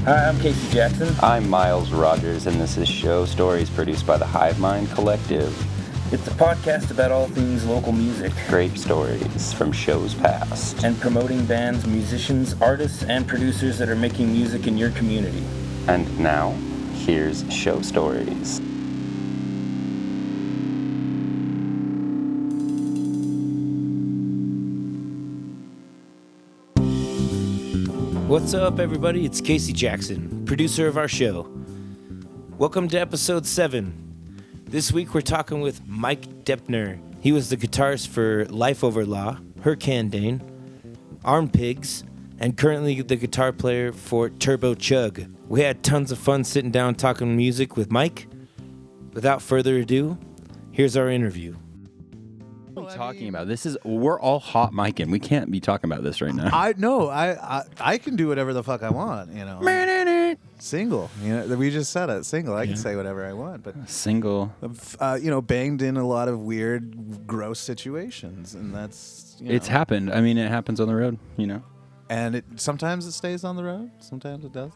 Hi, I'm Casey Jackson. I'm Miles Rogers, and this is Show Stories produced by the Hive Mind Collective. It's a podcast about all things local music. Great stories from shows past. And promoting bands, musicians, artists, and producers that are making music in your community. And now, here's Show Stories. What's up, everybody? It's Casey Jackson, producer of our show. Welcome to episode 7. This week we're talking with Mike Doepner. He was the guitarist for Life Over Law, Hurricane, Arm Pigs, and currently the guitar player for Turbo Chug. We had tons of fun sitting down talking music with Mike. Without further ado, here's our interview. What are we talking about? We're all hot micing. We can't be talking about this right now. I can do whatever the fuck I want, you know. Single, you know, we just said it. Single, I can say whatever I want, but Single. Banged in a lot of weird, gross situations, and that's It's happened. I mean, it happens on the road, you know. And sometimes it stays on the road, sometimes it does.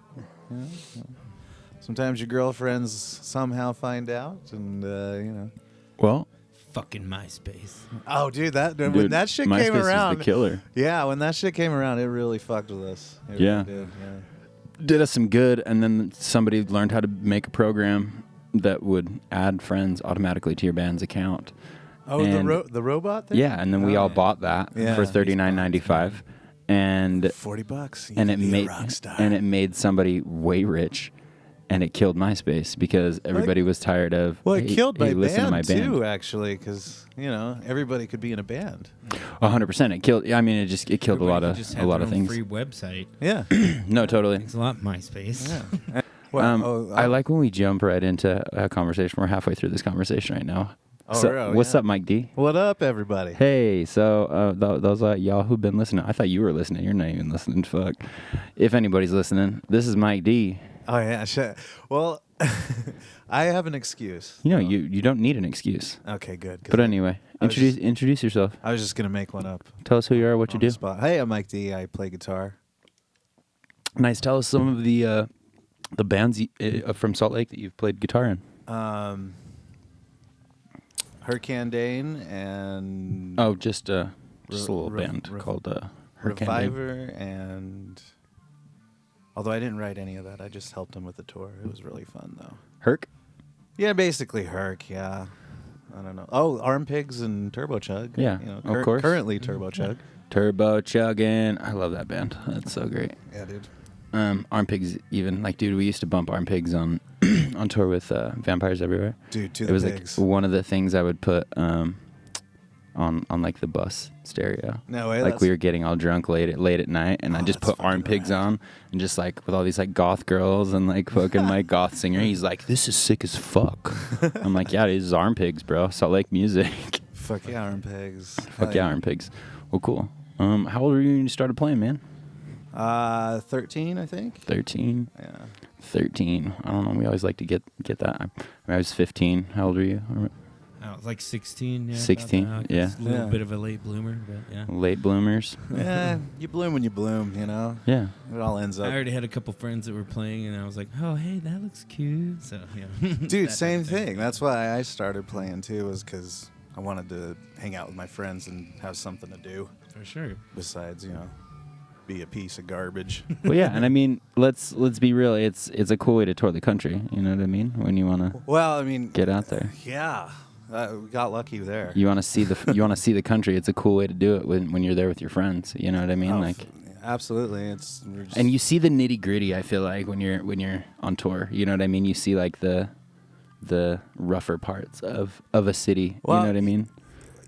You know? Sometimes your girlfriends somehow find out, and Well, Fucking MySpace. Oh, dude, when that shit MySpace came around, is the killer. Yeah, when that shit came around, it really fucked with us. It Yeah. really did, yeah. Did us some good, and then somebody learned how to make a program that would add friends automatically to your band's account. Oh, and the robot thing? Yeah, and then we all bought that for $39.95, and $40. and it made somebody way rich, and it killed MySpace because everybody was tired of. Well, it killed my listen to band my band too, actually, because everybody could be in a band. 100%. It killed. I mean, it killed a lot of things. Free website. Yeah. No, totally. It's a lot MySpace. Yeah. I like when we jump right into a conversation. We're halfway through this conversation right now. What's up, Mike D? What up, everybody? Hey, so those y'all who've been listening, I thought you were listening. You're not even listening. Fuck. If anybody's listening, this is Mike D. Oh yeah, shit. Well, I have an excuse. You don't need an excuse. Okay, good. But anyway, introduce yourself. I was just gonna make one up. Tell us who you are, what you do. Hey, I'm Mike D. I play guitar. Nice. Tell us some of the bands from Salt Lake that you've played guitar in. Hurricane and just a little band called Hurricane. Reviver and. Although I didn't write any of that, I just helped him with the tour. It was really fun, though. Herc? Yeah, basically Herc, yeah. I don't know. Oh, Arm Pigs and Turbo Chug. Yeah, of course. Currently Turbo Chug. Turbo Chuggin'. I love that band. That's so great. Yeah, dude. Arm Pigs even. We used to bump Arm Pigs on on tour with Vampires Everywhere. Dude, it was pigs. Like one of the things I would put on like the bus stereo. No way. Like we were getting all drunk late at night, and I just put Arm Pigs on, and just like with all these like goth girls and like fucking my goth singer. He's like, "This is sick as fuck." I'm like, "Yeah, this is Arm Pigs, bro. Salt Lake music." Fuck yeah, Arm Pigs. Fuck yeah, Arm Pigs. Well, cool. How old were you when you started playing, man? 13, I think. 13. Yeah. 13. I don't know. We always like to get that. I was 15. How old were you? I was like 16. Yeah, 16. Yeah. A little bit of a late bloomer, but yeah. Late bloomers. Yeah, you bloom when you bloom, you know? Yeah. It all ends up. I already had a couple friends that were playing, and I was like, oh, hey, that looks cute. So, yeah. Dude, same thing. That's why I started playing, too, was because I wanted to hang out with my friends and have something to do. For sure. Besides, be a piece of garbage. Well, yeah, and I mean, let's be real. It's a cool way to tour the country. You know what I mean? When you want to get out there. Yeah. We got lucky there. You want to see the country. It's a cool way to do it when you're there with your friends. You know what I mean? Absolutely. And you see the nitty gritty. I feel like when you're on tour. You know what I mean? You see like the rougher parts of a city. Well, you know what I mean?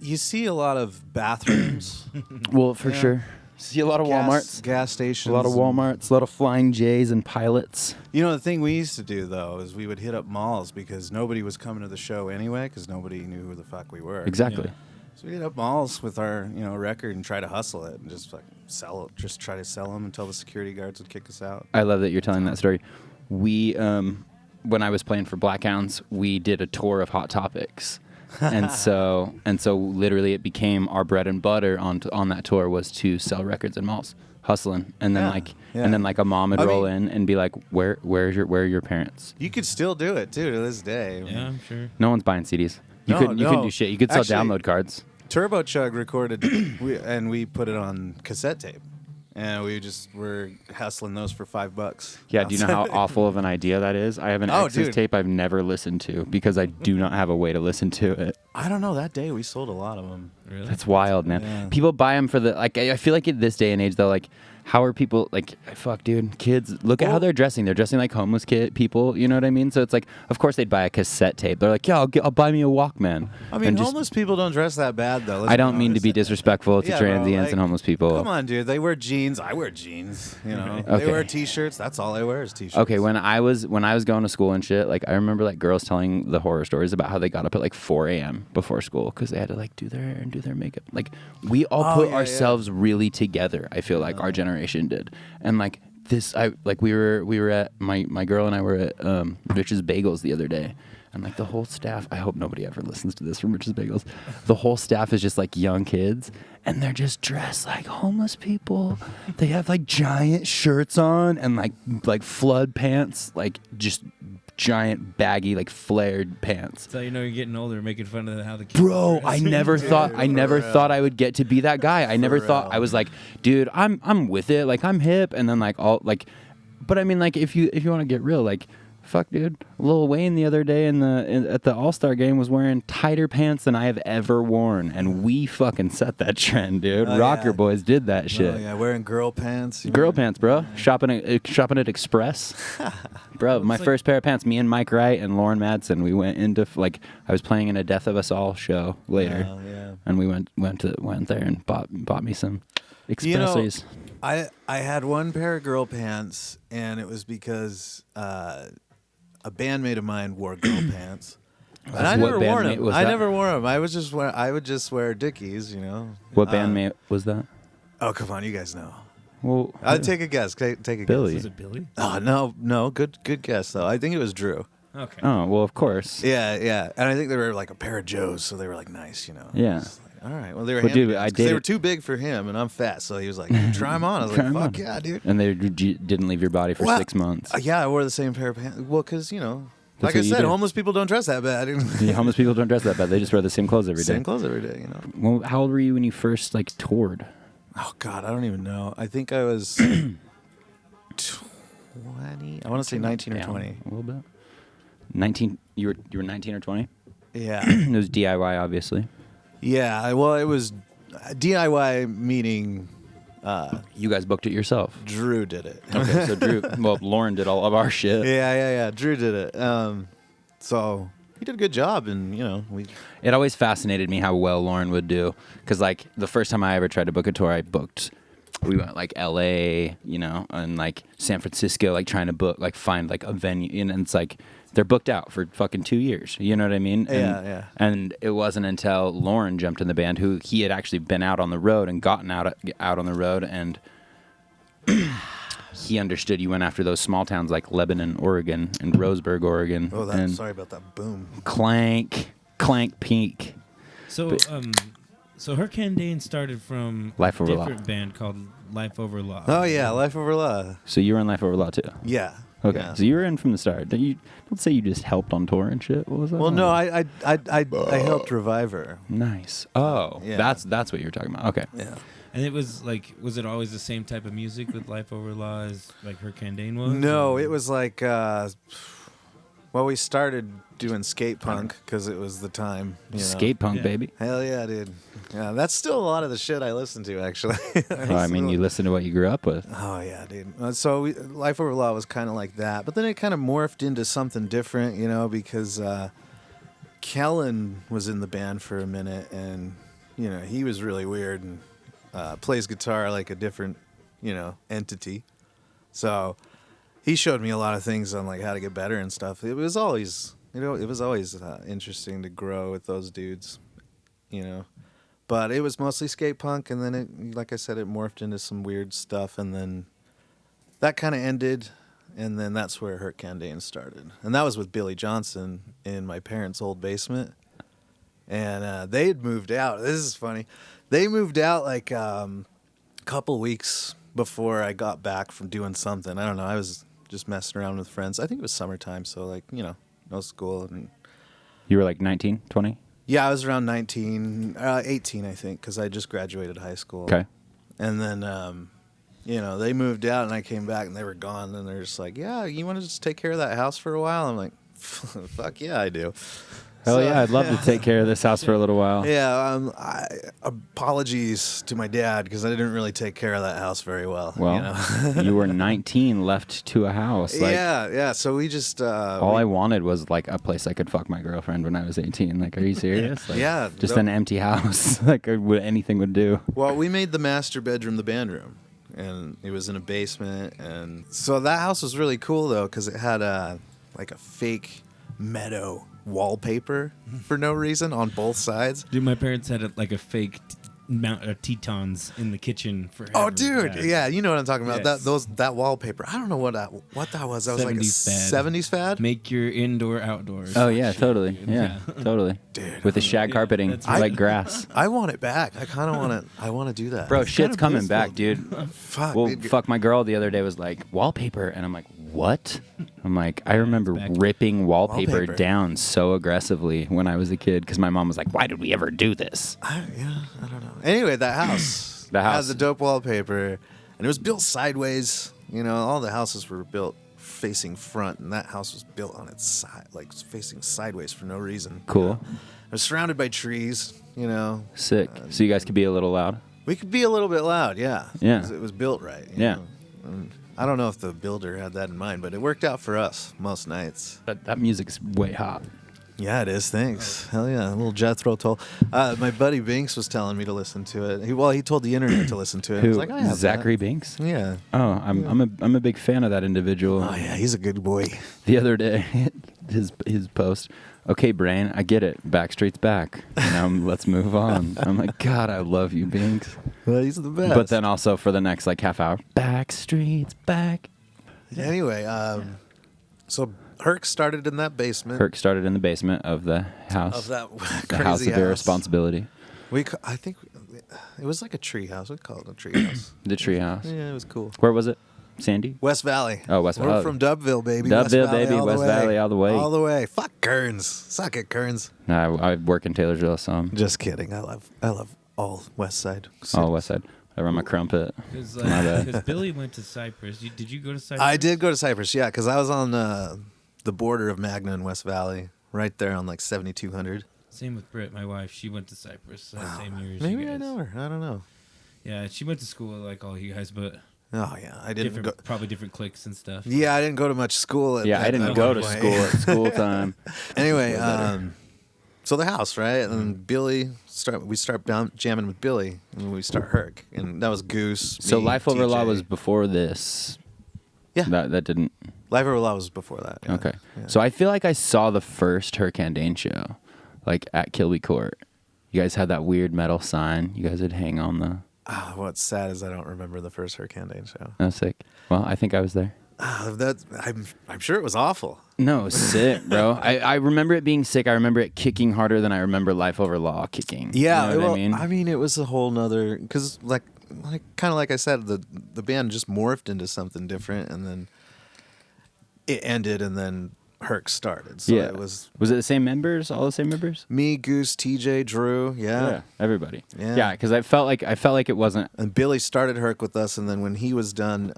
You see a lot of bathrooms. Well, for sure. See a lot of Walmarts. Gas stations. A lot of Walmarts, a lot of Flying J's and pilots. The thing we used to do, though, is we would hit up malls because nobody was coming to the show anyway because nobody knew who the fuck we were. Exactly. Yeah. So we hit up malls with our, record and try to hustle it and just sell it. Just try to sell them until the security guards would kick us out. I love that you're telling that story. We, when I was playing for Blackhounds, we did a tour of Hot Topics. and so literally it became our bread and butter on that tour was to sell records in malls. hustling, and then Yeah, and then like a mom would I roll mean- in and be like, where are your parents? You could still do it too to this day. Yeah, I'm sure. No one's buying CDs. You No, couldn't no. do shit. You could sell Actually- download cards. Turbo Chug recorded, and we put it on cassette tape, and we just were hustling those for $5. Yeah, do you know how awful of an idea that is? I have an Oh, Exodus dude. tape I've never listened to because I do not have a way to listen to it. I don't know. That day we sold a lot of them. Really? That's wild, man. Yeah. People buy them for the like. I feel like in this day and age, though, like, how are people like? Fuck, dude. Kids, look at how Well- they're dressing. They're dressing like homeless people. You know what I mean? So it's like, of course they'd buy a cassette tape. They're like, yeah, I'll buy me a Walkman. I mean, And just- homeless people don't dress that bad though. let's I don't be mean to honest. be disrespectful to Yeah, bro, transients like, and homeless people. Come on, dude. They wear jeans. I wear jeans. You know, Okay. they wear t-shirts. That's all I wear is t-shirts. Okay, when I was going to school and shit, like I remember like girls telling the horror stories about how they got up at like 4 a.m. before school because they had to like do their hair and do their makeup. Like we all Oh, put yeah, ourselves really together. I feel like our generation did, and like this, we were at my girl and I were at Rich's Bagels the other day. And like the whole staff, I hope nobody ever listens to this from Rich's Bagels. The whole staff is just like young kids, and they're just dressed like homeless people. They have like giant shirts on and like flood pants, like just giant baggy like flared pants. That's how you know you're getting older, making fun of how the kids Bro, dress. I never thought real. I would get to be that guy. I never thought real. I was like, dude, I'm with it. Like I'm hip, and then like all like, but I mean like if you want to get real, like. Fuck, dude. Lil Wayne the other day at the All-Star game was wearing tighter pants than I have ever worn, and we fucking set that trend, dude. Oh, Rocker yeah. Boys did that shit. Oh yeah, wearing girl pants. you Girl know? pants, bro. Shopping at Express. Bro, my like- first pair of pants, me and Mike Wright and Lauren Madsen, we went into like I was playing in a Death of Us All show later. Oh, yeah. And we went there and bought me some You know, Expressies. I had one pair of girl pants, and it was because a bandmate of mine wore girl pants. And I What never wore bandmate them. was I that? never wore them. I would just wear Dickies, you know. What bandmate was that? Oh, come on, you guys know. Well, I'll take a guess. Take a Billy. Was it Billy? guess. Oh no, good guess though. I think it was Drew. Okay. Oh, well, of course. Yeah, and I think they were like a pair of Joes, so they were like nice, you know. Yeah. Just like, all right, well they were. But dude, hand-me-downs, I 'cause they were dated- too big for him, and I'm fat, so he was like, "Try them on." I was Try like, 'em "Fuck on. yeah, dude." And they didn't leave your body for Well, 6 months. Yeah, I wore the same pair of pants. Well, because you know, That's like I what you said, do. homeless people don't dress that bad. The homeless people don't dress that bad. They just wear the same clothes every day. Same clothes every day, you know. Well, how old were you when you first like toured? Oh God, I don't even know. I think I was 20. I want to say 19 or Down 20. A little bit. 19. You were 19 or 20. Yeah, It was DIY, obviously. yeah. Well, it was DIY, meaning You guys booked it yourself. Drew did it. Okay, so Drew. Well, Lauren did all of our shit. Yeah. Drew did it. So he did a good job, and you know, It always fascinated me how well Lauren would do, because like the first time I ever tried to book a tour, we went like L.A., you know, and like San Francisco, like trying to find like a venue, and it's like they're booked out for fucking 2 years. You know what I mean? Yeah. And it wasn't until Lauren jumped in the band, who he had actually been out on the road and gotten out on the road, and he understood you went after those small towns like Lebanon, Oregon, and Roseburg, Oregon. Oh, and sorry about that boom. Clank Peak. So, so Hurricane Dane started from Life a Over Law. different band called Life Over Law. Oh yeah, Life Over Law. So you were in Life Over Law too. Yeah. Okay, yeah. so you were in from the start. Don't say you just helped on tour and shit. What was that? Well, all no, about? I helped revive her. Nice. Oh, Yeah. that's what you were talking about. Okay. Yeah. And it was like, was it always the same type of music with Life Over Law as like Hurricane Dane was? No, or- it was like, well, we started doing skate punk because it was the time. You know? Skate punk, Yeah. baby. Hell yeah, dude. Yeah, that's still a lot of the shit I listen to, actually. Well, I mean, you listen to what you grew up with. Oh yeah, dude. So Life Over Law was kind of like that, but then it kind of morphed into something different, you know, because Kellen was in the band for a minute, and you know he was really weird and plays guitar like a different, you know, entity. So he showed me a lot of things on like how to get better and stuff. It was always, you know, interesting to grow with those dudes, you know. But it was mostly skate punk, and then it, like I said, it morphed into some weird stuff, and then that kind of ended, and then that's where Hurricane Dane started, and that was with Billy Johnson in my parents' old basement, and they had moved out. This is funny. They moved out like a couple weeks before I got back from doing something. I don't know. I was just messing around with friends. I think it was summertime, so like, no school. And You were like 19, 20? yeah, I was around 19, 18, I think, because I just graduated high school. Okay. And then, they moved out, and I came back, and they were gone. And they're just like, "Yeah, you want to just take care of that house for a while?" I'm like, "Fuck yeah, I do." Hell yeah, I'd love to take care of this house for a little while. Yeah, apologies to my dad because I didn't really take care of that house very well. Well, you were 19, left to a house. Like, yeah. So we just all I wanted was like a place I could fuck my girlfriend when I was 18. Like, are you serious? Like, Yeah, just an empty house. Like, anything would do. Well, we made the master bedroom the band room, and it was in a basement, and so that house was really cool though because it had like a fake meadow wallpaper for no reason on both sides. Dude, my parents had a fake mount of Tetons in the kitchen for. Oh, dude, yeah, you know what I'm talking about. Yes. That wallpaper. I don't know what that was. That was like a 70s fad. Make your indoor outdoors. Oh yeah, totally. Yeah, totally. Dude, with the shag carpeting, that's like grass. I want it back. I kind of want to. I want to do that. Bro, It's shit's kinda coming blissful. back, dude. Fuck. Well, dude. fuck, my girl the other day was like, wallpaper. And I'm like, what? I'm like, I remember back. ripping wallpaper Wallpaper. down so aggressively when I was a kid because my mom was like, why did we ever do this? I don't know. Anyway, that house. The house. has the dope wallpaper, and it was built sideways. All the houses were built facing front, and that house was built on its side, like facing sideways for no reason. Cool. It was surrounded by trees. Sick. So you guys could be a little loud? We could be a little bit loud, yeah. Yeah. 'Cause it was built right. Yeah. And I don't know if the builder had that in mind, but it worked out for us most nights. That music's way hot. Yeah, it is. Thanks. Hell yeah, a little Jethro Tull. My buddy Binks was telling me to listen to it. He told the internet to listen to it. I was Who? like, I have Zachary Binks? that. Yeah. Oh, I'm a big fan of that individual. Oh yeah, he's a good boy. The other day, his post. Okay, brain, I get it. Backstreet's back. Let's move on. I'm like, God, I love you, Binks. Well, he's the best. But then also for the next like half hour, Backstreet's back. Anyway, so Herc started in that basement. Kirk started in the basement of the house. Of that the crazy house of irresponsibility. I think it was like a tree house. We call it a tree house. The treehouse. Yeah, it was cool. Where was it? Sandy? West Valley. Oh, West Valley. We're from Dubville, baby. Dubville, West Valley, baby. all the West way. Valley, all the way. All the way. Fuck Kearns. Suck it, Kearns. No, I work in Taylorsville, so I'm Just kidding. I love all West Side. all West Side. I run my crumpet. Because My bad. Billy went to Cypress. Did you go to Cypress? I did go to Cypress, yeah, because I was on the border of Magna and West Valley, right there on like 7200. Same with Britt, my wife. She went to Cypress same year as Maybe you guys. I know her. I don't know. Yeah, she went to school like all you guys, but Oh yeah, I didn't go. probably different cliques and stuff. Yeah, I didn't go to much school. Yeah, I didn't go to one school point. at school time. Anyway, better. so the house, right? And then Billy we start jamming with Billy, and we start Herc, and that was Goose. So me, Life Over Law TJ. was before this. Yeah. That didn't. Life Over Law was before that. Yeah. Okay. Yeah. So I feel like I saw the first Hurricane Dane show, like at Kilby Court. You guys had that weird metal sign. You guys would hang on the. What's sad is I don't remember the first Hurricane Dane show. Oh, sick. Well, I think I was there. I'm sure it was awful. No, it was sick, bro. I remember it being sick. I remember it kicking harder than I remember Life Over Law kicking. Yeah, You know what well, I mean? it was a whole nother because kind of like I said, the band just morphed into something different, and then it ended, and then Herc started. So it was it the same members? All the same members? me, Goose, TJ, Drew, yeah. everybody. Yeah. Yeah, because I felt like it wasn't. And Billy started Herc with us, and then when he was done,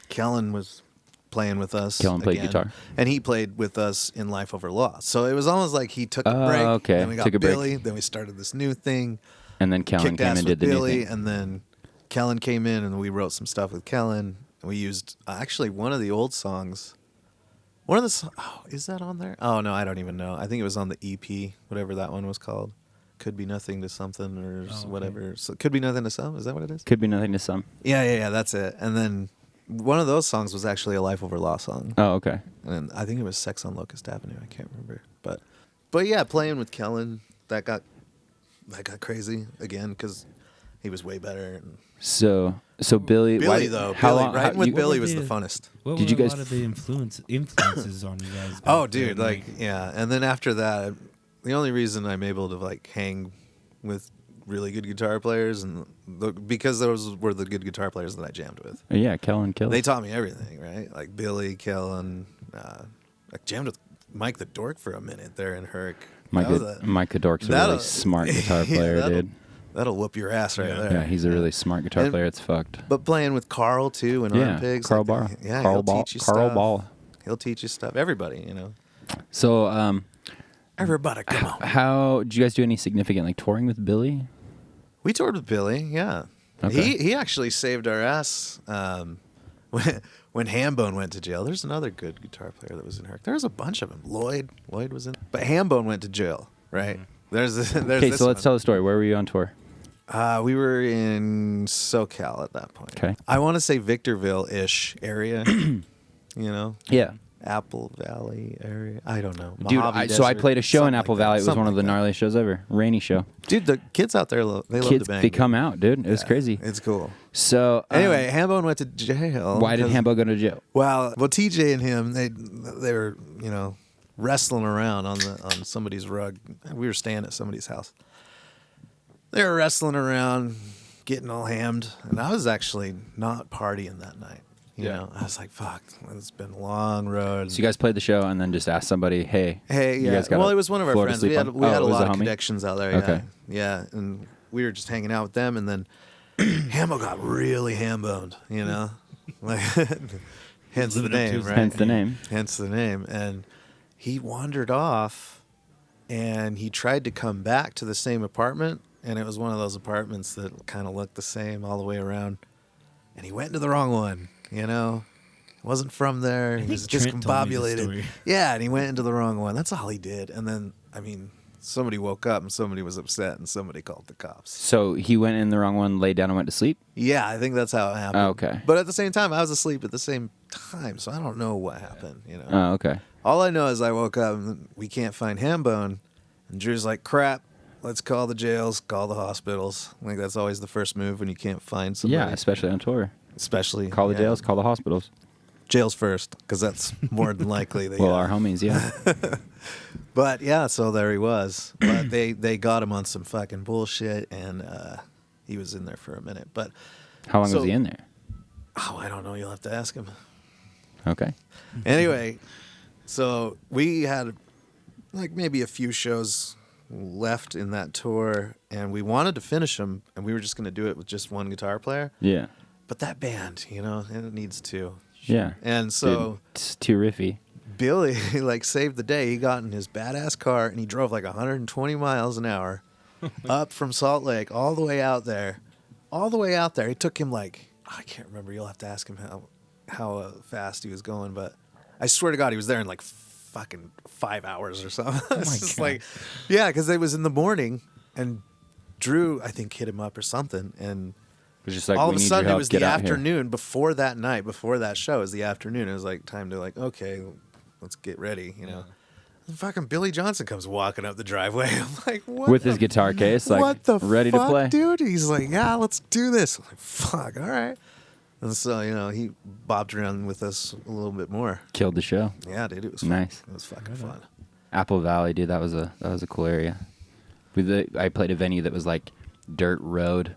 Kellen was playing with us. Kellen played again, guitar. and he played with us in Life Over Law. So it was almost like he took a Oh, break. okay. Then we got Took a break. Billy. Then we started this new thing. And then Kellen Kicked came ass and with did the Billy, new thing. and then Kellen came in, and we wrote some stuff with Kellen. And we used actually one of the old songs. Is that on there? Oh no, I don't even know. I think it was on the EP, whatever that one was called. Could be nothing to something or okay. whatever. So could be nothing to some. Is that what it is? Could be nothing to some. Yeah. That's it. And then one of those songs was actually a Life Over Law song. Oh, okay. And I think it was Sex on Locust Avenue. I can't remember. But yeah, playing with Kellen, that got crazy again because he was way better. And So Billy. Billy though, writing with Billy was the you- funnest. What Did were you guys a lot of the influences on you guys? back Oh, then? dude, yeah. And then after that, the only reason I'm able to hang with really good guitar players, and because those were the good guitar players that I jammed with. Yeah, Kellen killed. They taught me everything, right? Like Billy, Kellen. I jammed with Mike the Dork for a minute there in Herc. Mike the Dork's a really smart guitar player, dude. That'll whoop your ass right there. Yeah, he's a really smart guitar player. It's fucked. But playing with Carl too and Arm Pigs. Carl Ball. Yeah, Carl he'll Ball. teach you Carl stuff. Ball. He'll teach you stuff. Everybody, So, everybody, come on. how did you guys do any significant like touring with Billy? We toured with Billy. Yeah. Okay. He actually saved our ass when Hambone went to jail. There's another good guitar player that was in Herc. There was a bunch of them. Lloyd was in. But Hambone went to jail, right? There's Okay, this so let's one. tell the story. Where were you on tour? We were in SoCal at that point. Okay. I want to say Victorville-ish area. Yeah. Apple Valley area. I don't know. Dude, Mojave so I Desert, played a show in something Apple like that. Valley. It was Something one of the like that. gnarliest shows ever. Rainy show. Dude, the kids out there, they love Kids, to bang. they come out, dude. It was crazy. It's cool. So Anyway, Hambone went to jail. why did 'cause- Hambo go to jail? Well, TJ and him, they were wrestling around on somebody's rug. We were staying at somebody's house. They were wrestling around, getting all hammed, and I was actually not partying that night. You know, I was like, "Fuck, it's been a long road." So you guys played the show and then just asked somebody, "Hey, you yeah. guys got Well, a it was one of our floor to friends. sleep We had on?" we had Oh, a it was lot of homie? connections out there. Okay. Yeah, and we were just hanging out with them, and then Hambo got really ham-boned. Like hence the Living up to name, his right? Hence the name. Hence the name. And he wandered off, and he tried to come back to the same apartment, and it was one of those apartments that kind of looked the same all the way around. And he went into the wrong one. Wasn't from there. He was Trent told me this discombobulated. story. Yeah, and he went into the wrong one. That's all he did. And then, somebody woke up and somebody was upset and somebody called the cops. So he went in the wrong one, laid down, and went to sleep. Yeah, I think that's how it happened. Oh, okay. But at the same time, I was asleep at the same time, so I don't know what happened. Oh, okay. All I know is I woke up and we can't find Hambone, and Drew's like, "Crap, let's call the jails, call the hospitals." I think that's always the first move when you can't find somebody. Yeah, especially on tour. especially Call the yeah. jails, call the hospitals. Jails first, because that's more than likely. Well, our homies, yeah. But yeah, so there he was. But they got him on some fucking bullshit, and he was in there for a minute. But How long So- was he in there? I don't know. You'll have to ask him. Okay. Anyway, so we had like maybe a few shows left in that tour, and we wanted to finish them, and we were just going to do it with just one guitar player. Yeah. But that band, it needs two. Yeah. And so Dude, it's too riffy. Billy like saved the day. He got in his badass car and he drove like 120 miles an hour up from Salt Lake all the way out there. It took him like, I can't remember. You'll have to ask him how fast he was going, but I swear to God, he was there in like fucking 5 hours or something. It's just God. like, yeah, because it was in the morning, and Drew, I think, hit him up or something, and It was just like, all we of a need sudden your it help, was get the out here. afternoon before that night, before that show. It was the afternoon. It was like time to like, okay, let's get ready, And fucking Billy Johnson comes walking up the driveway. I'm like, what? With the his guitar case, like, what the ready fuck, to play. dude? He's like, yeah, let's do this. I'm like, fuck, all right. And so, he bopped around with us a little bit more. Killed the show. Yeah, dude, it was fun. Nice. It was fucking fun. Apple Valley, dude, that was a cool area. I played a venue that was like dirt road,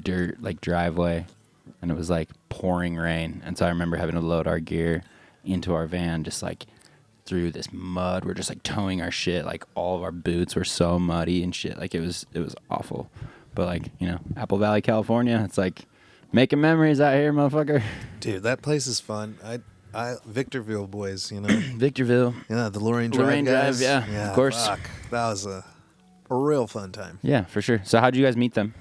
dirt like driveway, and it was like pouring rain. And so I remember having to load our gear into our van just like through this mud. We're just like towing our shit. Like all of our boots were so muddy and shit. Like it was awful. But like, Apple Valley, California, it's like making memories out here, motherfucker. Dude, that place is fun. Victorville boys, Victorville. Yeah, the Lorraine Drive Lorraine Drive, guys. yeah, of course. Fuck. That was a real fun time. Yeah, for sure. So how'd you guys meet them?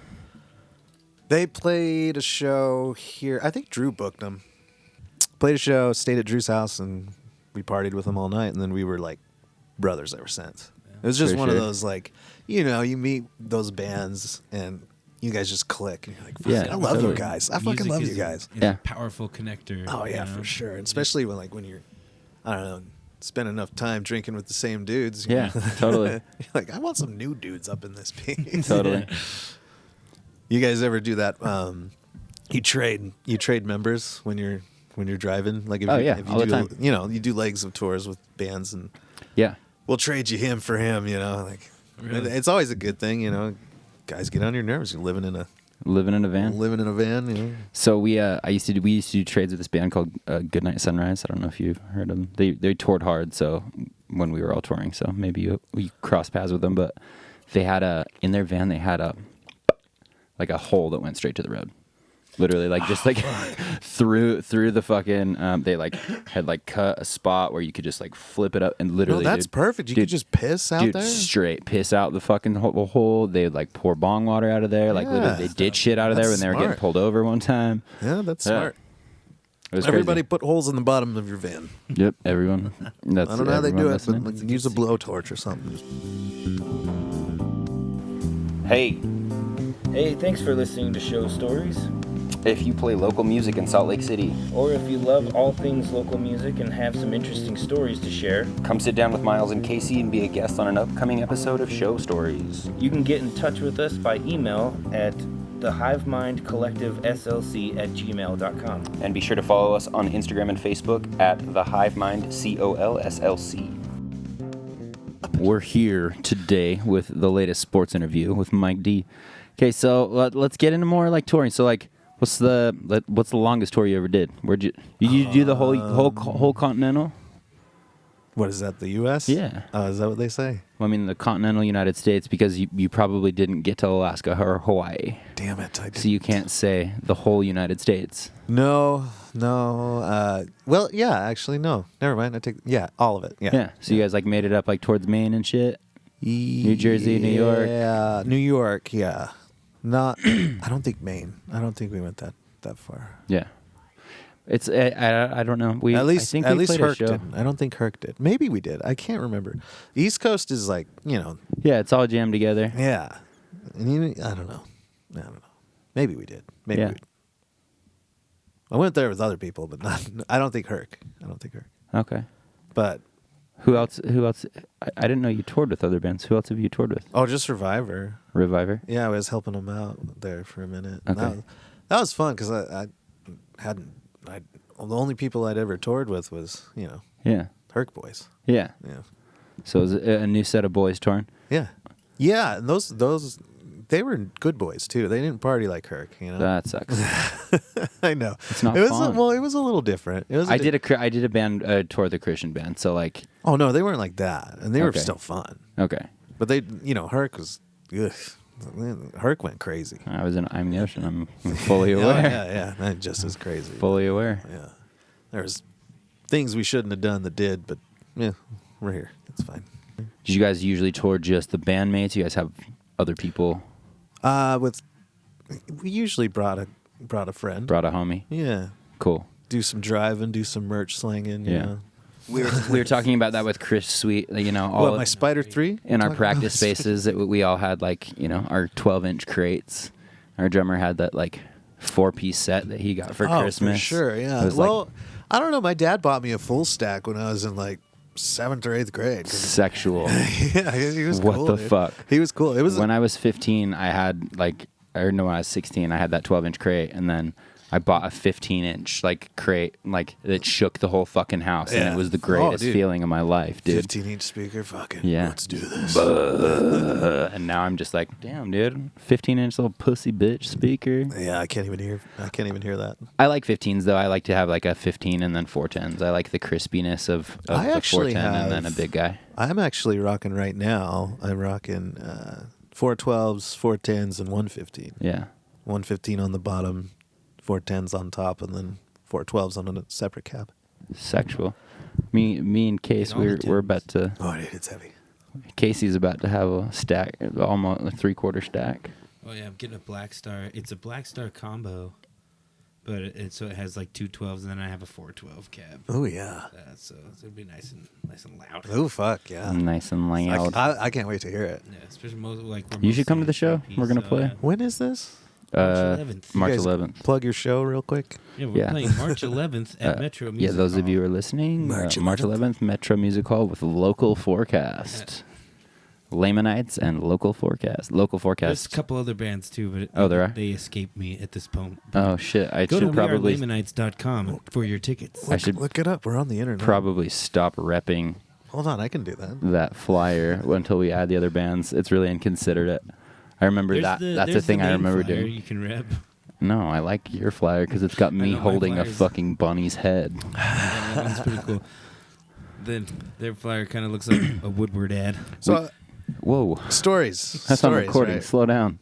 They played a show here. I think Drew booked them. Played a show, stayed at Drew's house, and we partied with him all night. And then we were like brothers ever since. It was just For one of sure. those like, you meet those bands and you guys just click. And you're like, fuck, Yeah, I love totally. you guys. I fucking Music love is you guys. is Yeah. a powerful connector. Oh yeah, for sure. And especially when you're, I don't know, spend enough time drinking with the same dudes. Yeah, totally. You're like, I want some new dudes up in this piece. Totally. You guys ever do that? You trade members when you're driving. Like if Oh, you, yeah, if you all the do, time. you do legs of tours with bands, and Yeah. we'll trade you him for him. Like Really? it's always a good thing. guys get on your nerves. You're living in a van. Living in a van, you know. So we used to do trades with this band called Goodnight Sunrise. I don't know if you've heard of them. They toured hard, so when we were all touring, so maybe we crossed paths with them. But they had in their van they had a hole that went straight to the road. Literally, like just like through the fucking. They like had like cut a spot where you could just like flip it up and literally. No, that's perfect. You could just piss out there. Straight piss out the fucking hole. They would like pour bong water out of there. Like literally, they did shit out of there when they were getting pulled over one time. Yeah, that's smart. It was Everybody crazy. put holes in the bottom of your van. Yep, everyone. That's I don't know how they do it, listening. but like, use a blowtorch or something. Hey, thanks for listening to Show Stories. If you play local music in Salt Lake City, Or if you love all things local music and have some interesting stories to share, come sit down with Miles and Casey and be a guest on an upcoming episode of Show Stories. you can get in touch with us by email at thehivemindcollectiveslc@gmail.com. And be sure to follow us on Instagram and Facebook at The Hive Mind COLSLC. We're here today with the latest sports interview with Mike D. Okay, so let's get into more like touring. So like, what's the longest tour you ever did? Where'd you do the whole continental? What is that? The U.S.? Yeah. Is that what they say? Well, I mean the continental United States, because you probably didn't get to Alaska or Hawaii, Damn it! I did. so you can't say the whole United States. No. Well, yeah. Actually, no. Never mind. I take all of it. Yeah. Yeah. So you guys like made it up like towards Maine and shit. New Jersey, New York. Yeah, New York. Yeah. Not. I don't think Maine. I don't think we went that far. Yeah. It's I don't know. I At think least played a Herc show. didn't. I don't think Herc did. Maybe we did. I can't remember. The East Coast is like, Yeah, it's all jammed together. yeah. And I don't know. Maybe we did. Maybe Yeah. we. I went there with other people, but not. I don't think Herc. Okay. But Who else? I didn't know you toured with other bands. Who else have you toured with? just Survivor. Reviver. Yeah, I was helping them out there for a minute. And Okay. that was fun because I hadn't. The only people I'd ever toured with was Yeah. Herc boys. Yeah. Yeah. So it was a new set of boys touring. Yeah. Yeah, and those they were good boys too. They didn't party like Herc, That sucks. I know. It's not it was fun. Well, it was a little different. It was I did a band tour with a Christian band. So like. Oh no, they weren't like that. And they were Okay. still fun. Okay. But they, Herc was ugh. Herc went crazy. I'm in the ocean. I'm fully Oh, aware. yeah. Just as crazy. Fully aware. Yeah. There's things we shouldn't have done that did, but yeah, we're here. It's fine. Did you guys usually tour just the bandmates? You guys have other people? We usually brought a friend. Brought a homie? Yeah. Cool. Do some driving, do some merch slinging, you Yeah. know. We were talking about that with Chris Sweet, all What, my Spider 3? in our practice spaces that we all had like, our 12-inch crates. Our drummer had that like 4-piece set that he got for Christmas. For sure, yeah. It was Well, I don't know. My dad bought me a full stack when I was in like 7th or 8th grade. sexual. Yeah, he was What cool. the dude. fuck? He was cool. It was When I was 15, I had like, when I was 16, I had that 12-inch crate, and then I bought a 15-inch like crate, like that shook the whole fucking house, and Yeah. it was the Oh, greatest dude. feeling of my life, dude. 15-inch speaker. Fucking Yeah. let's do this. And now I'm just like, damn, dude, 15-inch little pussy bitch speaker. Yeah, I can't even hear that. I like 15s though. I like to have like a 15 and then 410s. I like the crispiness of I the actually 410 and then a have- big guy. I'm actually rocking right now. I'm rocking 412s, 410s, and 115. Yeah. 115 on the bottom, 410s on top, and then 412s on a separate cab. Sexual. Me and Case, all the we're about to. Oh, dude, it's heavy. Casey's about to have a stack, almost a 3/4 stack. Oh yeah, I'm getting a Black Star. It's a Black Star combo, but so it has like 2 12s, and then I have a 412 cab. Oh yeah. So it'll be nice and loud. Oh fuck yeah. Nice and loud. I can't wait to hear it. Yeah, especially like. You should come to the show. We're gonna play. When is this? March 11th. March You guys 11th. Plug your show real quick. Yeah, we're Yeah. playing March 11th at Metro Music Yeah, those of you who Hall. are listening, March March 11th, Metro Music Hall with local forecast. Lamanites and local forecast. Local There's forecast. a couple other bands too, but Oh, there are? they escape me at this point. Oh shit! I Go to should probably wearelamanites.com for your tickets. I should look it up. We're on the internet. probably stop repping Hold on, I can do that. that flyer until we add the other bands. It's really inconsiderate. I remember There's that's the there's thing I main remember flyer doing. You can rep. No, I like your flyer because it's got me know, my holding a flyer's- fucking bunny's head. Yeah, that one's pretty cool. Then their flyer kind of looks like a Woodward ad. So Whoa. stories. That's on stories, recording. right? Slow down.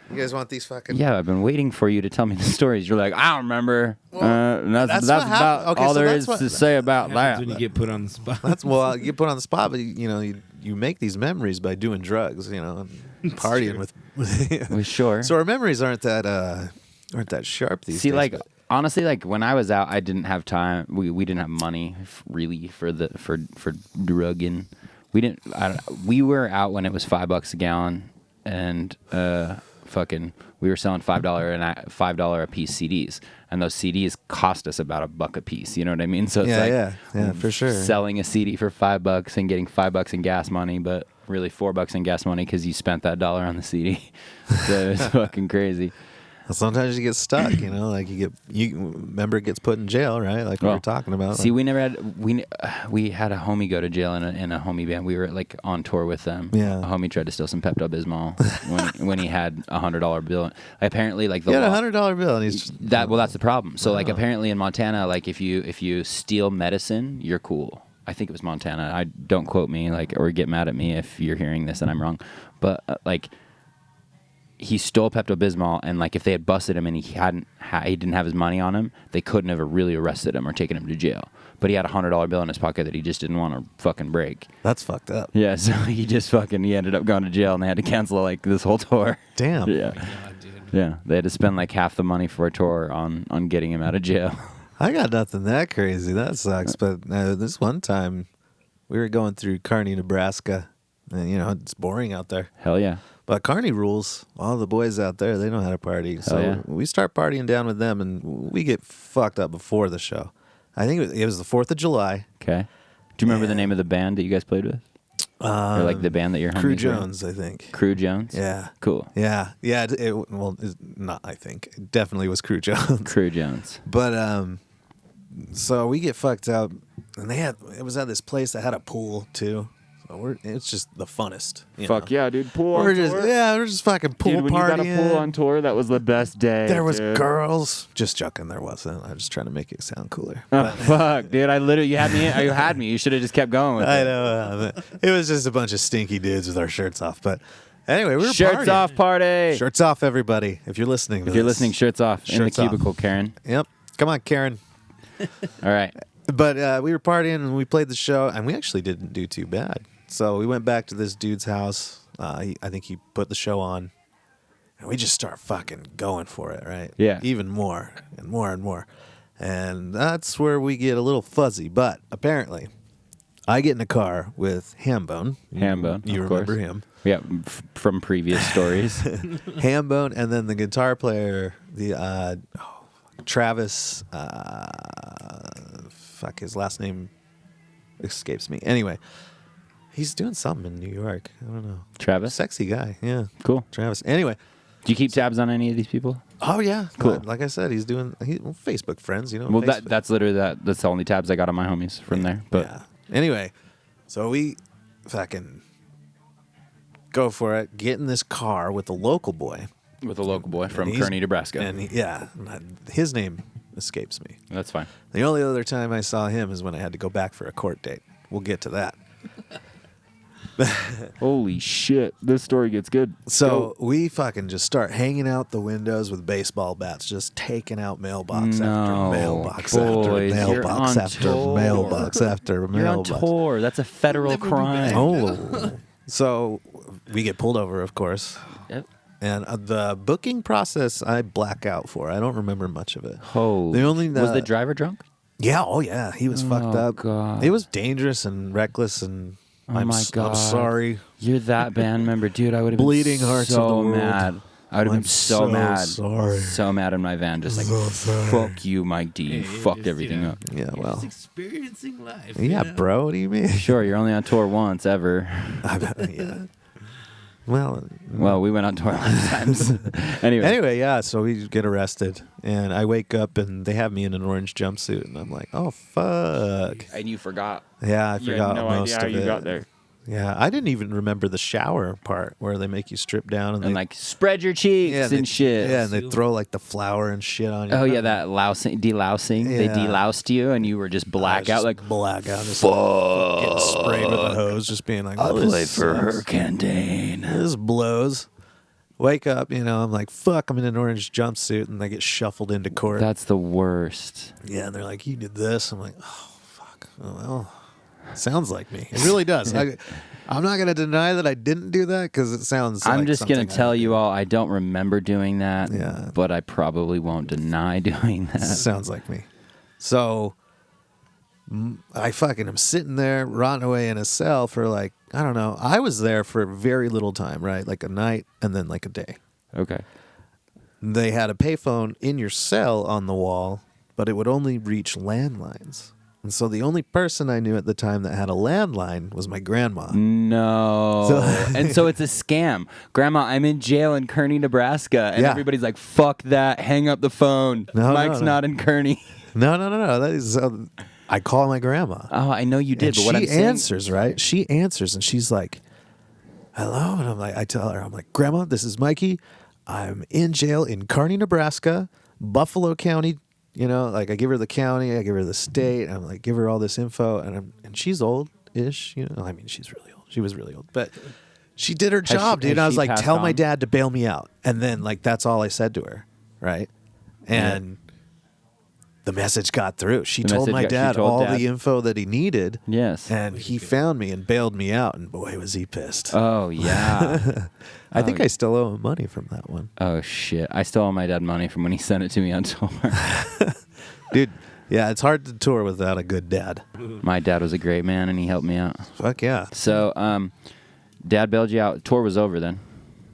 You guys want these fucking? Yeah, I've been waiting for you to tell me the stories. You're like, I don't remember. Well, And that's that's what about hap- okay, all so there that's is what- to say about Happens that. when you get put on the spot. That's well, you get put on the spot, but you make these memories by doing drugs, and partying with. Well, sure. So our memories aren't that sharp these See, days. like but- honestly, like when I was out, I didn't have time. We didn't have money really for drugging. We were out when it was $5 a gallon, and we were selling $5 a piece CDs, and those CDs cost us about $1 a piece. You know what I mean? So it's yeah, for sure. selling a CD for $5 and getting $5 in gas money, but really $4 in gas money because you spent that $1 on the CD. So it was fucking crazy. Sometimes you get stuck, like member gets put in jail, right? Like we were talking about. See, we never had we had a homie go to jail in a homie band. We were like on tour with them. Yeah. A homie tried to steal some Pepto-Bismol when he had $100 bill. Apparently, like the he had law, $100 bill, and he's that's the problem. So like apparently in Montana, like if you steal medicine, you're cool. I think it was Montana. I don't quote me or get mad at me if you're hearing this and I'm wrong. But he stole Pepto-Bismol, and like if they had busted him and he didn't have his money on him, they couldn't have really arrested him or taken him to jail. But he had $100 bill in his pocket that he just didn't want to fucking break. That's fucked up. Yeah, so he ended up going to jail, and they had to cancel like this whole tour. Damn. Yeah, God, dude. yeah, they had to spend like half the money for a tour on getting him out of jail. I got nothing that crazy. That sucks. But this one time, we were going through Kearney, Nebraska, and it's boring out there. Hell yeah. But Kearney rules. All the boys out there, they know how to party. So yeah. we start partying down with them, and we get fucked up before the show. I think it was the 4th of July. Okay. Do you remember the name of the band that you guys played with? Or like the band that your homies Crew were in? Jones, I think. Crew Jones? Yeah. Cool. Yeah. It's not, I think. It definitely was Crew Jones. Crew Jones. But, so we get fucked up, and it was at this place that had a pool, too. So it's just the funnest. Fuck yeah, dude. Pool We're on just tour. we're just fucking pool Dude, when partying. you got a pool on tour, that was the best day. There was dude. girls. Just joking, there wasn't. I'm just trying to make it sound cooler. Oh, fuck, dude. You had me. You should have just kept going with I it. know. It was just a bunch of stinky dudes with our shirts off. But anyway, we were Shirts partying. off party. Shirts off, everybody. If you're listening to If you're this. listening, shirts off in the Shirts off. cubicle, Karen. Yep. Come on, Karen. All right. But we were partying, and we played the show, and we actually didn't do too bad. So we went back to this dude's house. I think he put the show on, and we just start fucking going for it, right? Yeah. Even more and more and more. And that's where we get a little fuzzy. But apparently, I get in a car with Hambone. Hambone, You of remember course. him. Yeah, from previous stories. Hambone, and then the guitar player, the Travis. Fuck, his last name escapes me. Anyway, he's doing something in New York. I don't know. Travis? Sexy guy. Yeah. Cool. Travis. Anyway. Do you keep tabs on any of these people? Oh yeah. Cool. Like I said, he's Facebook friends. Well, Facebook. that's literally that's the only tabs I got on my homies from there. But yeah. Anyway, so we fucking go for it. Get in this car with the local boy. with a local boy from And he's- Kearney, Nebraska. And his name escapes me. That's fine. The only other time I saw him is when I had to go back for a court date. We'll get to that. Holy shit. This story gets good. So we fucking just start hanging out the windows with baseball bats, just taking out mailbox after No, mailbox boys, after you're mailbox on after tour. mailbox after You're on mailbox. tour. That's a federal never be crime. back. Oh, so we get pulled over, of course. Yep. And the booking process, I black out for. I don't remember much of it. Holy. The only was the driver drunk? Yeah, oh yeah, he was fucked Oh, up. God. It was dangerous and reckless, and Oh my God. I'm sorry. You're that band member, dude. I would have been Bleeding hearts of so the world. mad. I would have I'm been so so mad. sorry. So mad in my van, just like, So sorry. fuck you, Mike D. You Hey, fucked just, everything up. Yeah, You're well, just experiencing life. yeah, bro. What do you mean? Sure, you're only on tour once ever. Yeah. Well, Well, we went on tour a lot of times. Anyway. yeah. So we get arrested, and I wake up, and they have me in an orange jumpsuit, and I'm like, oh fuck. And you forgot. Yeah, I You had forgot no most idea how of you it. got there. Yeah, I didn't even remember the shower part where they make you strip down and And they, like spread your cheeks yeah, and they, shit. Yeah, and they throw like the flour and shit on you. Oh yeah, that delousing. They Yeah. deloused you, and you were just blackout, like blackout, just getting sprayed with a hose, just being like, I "This play for sucks. Hurricane Dane. This blows." Wake up, I'm like, fuck, I'm in an orange jumpsuit, and I get shuffled into court. That's the worst. Yeah, and they're like, you did this. I'm like, oh, fuck. Oh, well, sounds like me. It really does. I'm not going to deny that I didn't do that because it sounds I'm like just going something to I tell would you do. all, I don't remember doing that, Yeah. but I probably won't deny doing that. Sounds like me. So I fucking am sitting there rotting away in a cell for like, I don't know. I was there for very little time, right? Like a night and then like a day. Okay. They had a payphone in your cell on the wall, but it would only reach landlines. And so the only person I knew at the time that had a landline was my grandma. No. And so it's a scam. Grandma, I'm in jail in Kearney, Nebraska. And Yeah. everybody's like, fuck that. Hang up the phone. No, Mike's no. not in Kearney. No. That is, I call my grandma. Oh, I know you did. And But what she I'm saying, answers, right? She answers, and she's like, hello? And I'm like, I tell her, I'm like, Grandma, this is Mikey. I'm in jail in Kearney, Nebraska, Buffalo County. Like I give her the county, I give her the state. I'm like, give her all this info. And she's old-ish. I mean, she's really old. She was really old. But she did her job, dude. has And I was she like, passed tell my on? dad to bail me out. And then, like, that's all I said to her, right? And the message got through. She The told message my got- she dad told all Dad. the info that he needed. Yes. And he found me and bailed me out. And boy, was he pissed. Oh, yeah. I think I still owe him money from that one. Oh, shit. I still owe my dad money from when he sent it to me on tour. Dude, yeah, it's hard to tour without a good dad. My dad was a great man, and he helped me out. Fuck yeah. So, Dad bailed you out. Tour was over then.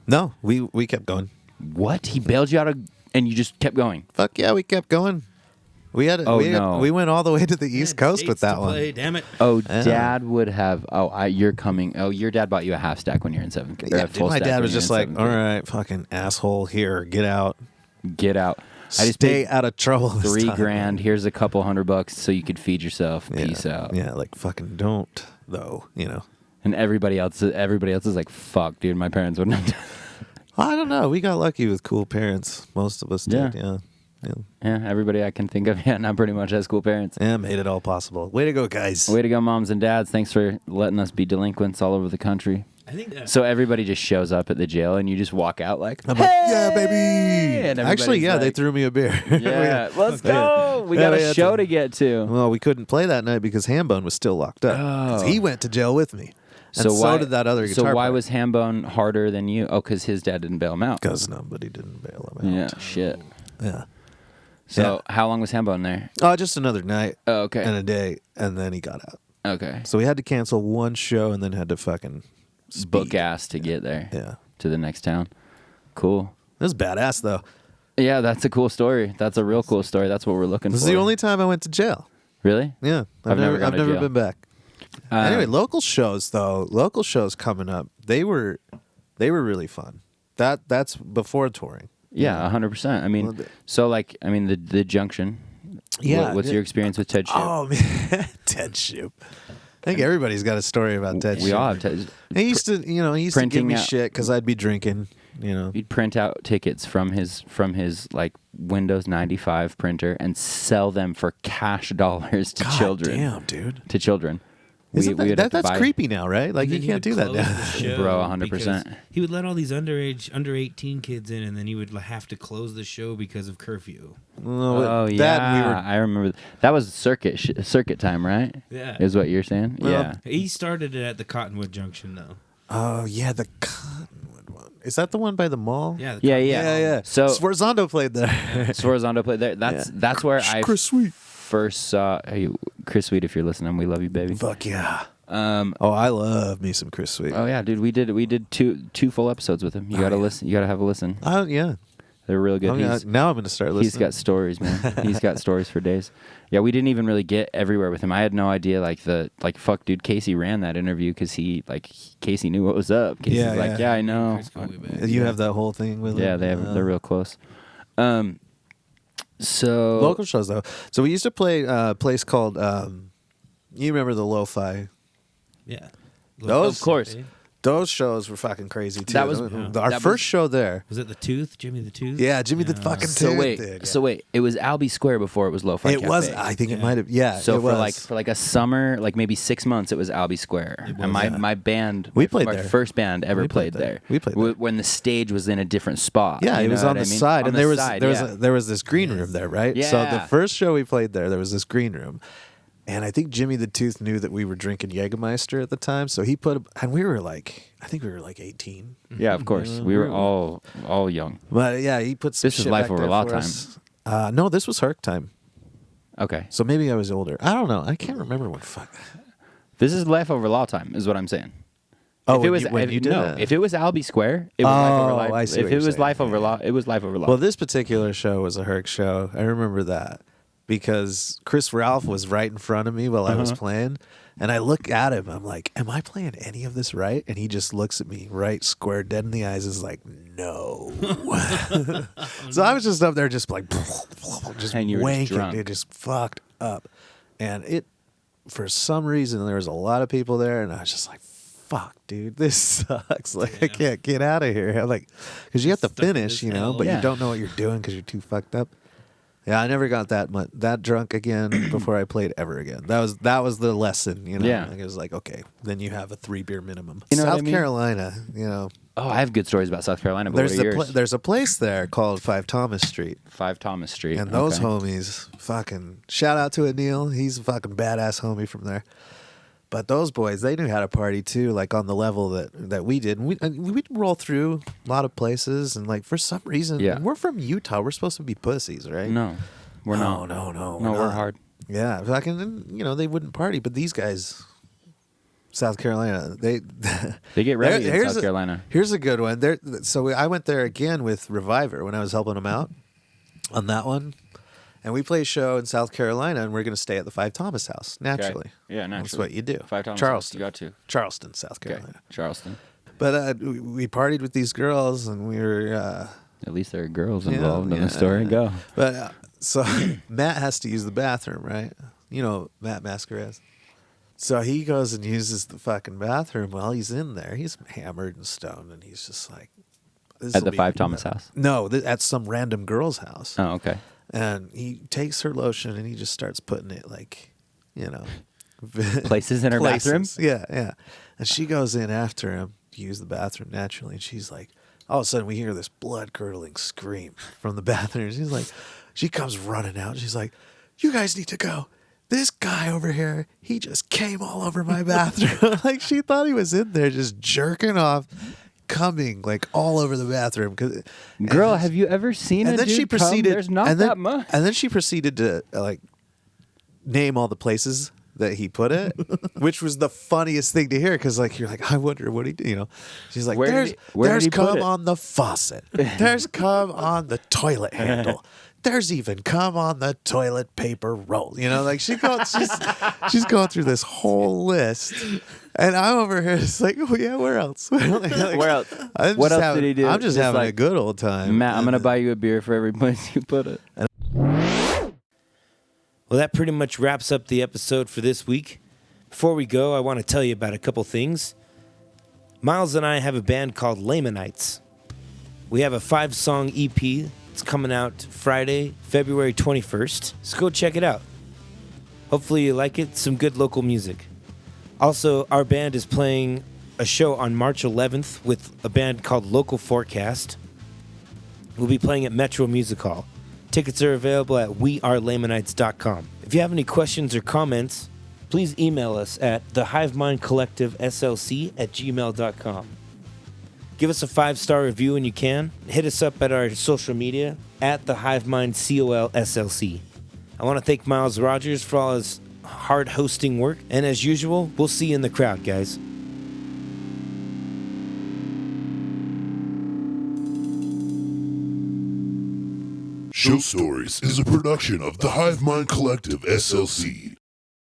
No, we kept going. What? He bailed you out, and you just kept going? Fuck yeah, we kept going. We had Oh, no. we went all the way to the East Coast with that one. Damn it. Oh, Yeah. Dad would have. Oh, you're coming. Oh, your dad bought you a half stack when you're in seventh grade. Yeah, dude, my dad was just like, all right, fucking asshole, here, get out. Get out. I just Stay paid out of trouble. this $3 time." grand. Here's a couple $100 so you could feed yourself. Yeah, Peace out. Yeah, like fucking don't though. And everybody else is like, fuck, dude. My parents wouldn't have done. I don't know. We got lucky with cool parents. Most of us did. Yeah. Yeah. Yeah, everybody I can think of. Yeah, now pretty much has cool parents. Yeah, made it all possible. Way to go, guys. Way to go, moms and dads. Thanks for letting us be delinquents all over the country. I think that. So everybody just shows up at the jail and you just walk out like, I'm like, yeah, baby. And Actually, everybody's yeah, they like- threw me a beer. yeah, let's go. We Yeah, got we a had show to- to get to. Well, we couldn't play that night because Hambone was still locked up. 'Cause Oh. he went to jail with me. And so did that other guitar So why player. was Hambone harder than you? Oh, because his dad didn't bail him out. Because nobody didn't bail him Yeah, out. shit. Yeah. So how long was Hambone there? Oh, just another night Oh, okay. and a day, and then he got out. Okay. So we had to cancel one show and then had to fucking Book speed. ass to get there. Yeah. To the next town. Cool. It was badass, though. Yeah, that's a cool story. That's a real cool story. That's what we're looking This for. is the only time I went to jail. Really? Yeah. I've never gone I've to never jail. been back. Anyway, local shows, though. Local shows coming up. They were really fun. That's before touring. Yeah, 100%. I mean, Well, the Junction. Yeah. What's your experience with Ted Ship? Oh, man. Ted Shoop. I think everybody's got a story about Ted we Shoop. all have Ted. He used to give Printing me out- shit because I'd be drinking, He'd print out tickets from his like Windows 95 printer and sell them for cash dollars to God children. damn, dude. To children. Isn't would have to that's buy- creepy now, right? Like, And you then he can't would do that close now. the show Bro, 100%. because He would let all these under 18 kids in, and then he would have to close the show because of curfew. Oh that yeah, I remember. That was circuit time, right? Yeah. Is what you're saying? Well, yeah. He started it at the Cottonwood Junction, though. Oh, yeah, the Cottonwood one. Is that the one by the mall? Yeah. Yeah. Yeah. So Sforzando played there. Sforzando played there. That's where I Chris Sweet. first saw. Hey, Chris Sweet, if you're listening, we love you, baby. Fuck yeah. Oh, I love me some Chris Sweet. Oh yeah, dude, we did two full episodes with him. You gotta listen. You gotta have a listen. Yeah. They're real good. Now I'm going to start listening. He's got stories, man. He's got stories for days. Yeah, we didn't even really get everywhere with him. I had no idea. Fuck, dude. Casey ran that interview because Casey knew what was up. Casey's Yeah, like, yeah. I know. Chris go way back. You have that whole thing with Yeah, him? they're real close. So Local shows, though. So we used to play a place called, you remember the Lo-Fi? Yeah. Those- Of course. Those shows were fucking crazy too. That was- our that first was- show there. Was it the Tooth? Jimmy the Tooth? Yeah, Jimmy the fucking So Tooth, wait, dude, so wait. It was Albee Square before it was Lo-Fi It Cafe. was. I think it might have. Yeah. So it was. for like a summer, like maybe 6 months, it was Albee Square. And my band, We played my there. first band ever We played played there. there. We played there. When the stage was in a different spot. Yeah, you it know was on what the I mean? side, On and the there was side, there yeah. was there was this green room there, right? So the Yeah. first show we played there was this green room, and I think Jimmy the Tooth knew that we were drinking Jägermeister at the time, so he put, and we were like, I think we were like 18. Yeah, of course. We were all young. But yeah, he put some This is shit Life back Over there Law for time. us. No, this was Herc time. Okay. So maybe I was older. I don't know. I can't remember when. Fuck. This is Life Over Law time, is what I'm saying. Oh, if it was when you did that? if it was Albee Square, it was Life Over Life. I see If what it you're was saying. Life Over Law, it was Life Over Law. Well, this particular show was a Herc show. I remember that because Chris Ralph was right in front of me while I was playing. And I look at him. I'm like, am I playing any of this right? And he just looks at me right square dead in the eyes. Is like, no. So I was just up there just like, just And you were just wanking. drunk. It just fucked up. And it, for some reason, there was a lot of people there. And I was just like, fuck, dude, this sucks. Like, I can't get out of here. I'm like, because you have to Stuck in finish, this you know, hell. but Yeah. you don't know what you're doing because you're too fucked up. Yeah, I never got that drunk again before I played ever again. That was the lesson, you know. Yeah. Like, it was like, okay, then you have a 3 beer minimum. You know what South I mean? Carolina, you know. oh, I have good stories about South Carolina, but There's what are yours? there's a place there called 5 Thomas Street, 5 Thomas Street. and those okay. homies, fucking shout out to Anil. He's a fucking badass homie from there. But those boys, they knew how to party too, like on the level that we did. And we'd roll through a lot of places, and like for some reason, Yeah. we're from Utah. We're supposed to be pussies, right? No, we're not. No, No, we're we're not. hard. Yeah, fucking, you know, they wouldn't party, but these guys, South Carolina, they They get ready Here's in South Carolina. Here's a good one. I went there again with Reviver when I was helping them out on that one, and we play a show in South Carolina, and we're going to stay at the 5 Thomas House naturally. Yeah, naturally. That's what you do. 5 Thomas. Charleston, You got to. Charleston, South Okay. Carolina. Charleston. But we partied with these girls, and we were. At least there are girls Yeah, involved in yeah. the story. Go. But so Matt has to use the bathroom, right? You know Matt Mascares. So he goes and uses the fucking bathroom while he's in there. He's hammered and stoned, and he's just like, At the 5 Thomas house. No, at some random girl's house. Oh, okay. And he takes her lotion and he just starts putting it like, you know, Places in her bathroom? Yeah, yeah. And she goes in after him to use the bathroom naturally, and she's like, all of a sudden we hear this blood curdling scream from the bathroom. She's like, she comes running out. She's like, you guys need to go. This guy over here, he just came all over my bathroom. Like she thought he was in there just jerking off, coming like all over the bathroom. Girl, have you ever seen and a then dude she proceeded. come? There's not and then, that much. And then she proceeded to like name all the places that he put it, which was the funniest thing to hear because like you're like, I wonder what he did. You know, she's like, Where there's did he put cum it?" on the faucet. There's cum on the toilet handle. There's even cum on the toilet paper roll. You know, like she's going through this whole list, and I'm over here just like, oh yeah, where else? Like, Where else? I'm What just else did he do? I'm just Just having a like, good old time. Matt, I'm going to buy you a beer for every place you put it. Well, that pretty much wraps up the episode for this week. Before we go, I want to tell you about a couple things. Miles and I have a band called Lamanites. We have a 5-song EP. It's coming out Friday, February 21st. So go check it out. Hopefully you like it. Some good local music. Also, our band is playing a show on March 11th with a band called Local Forecast. We'll be playing at Metro Music Hall. Tickets are available at wearelamanites.com. If you have any questions or comments, please email us at thehivemindcollectiveslc@gmail.com. Give us a 5-star review when you can. Hit us up at our social media at thehivemindcollslc. I want to thank Miles Rogers for all his hard hosting work. And as usual, we'll see you in the crowd, guys. Show Stories is a production of the Hive Mind Collective, S.L.C.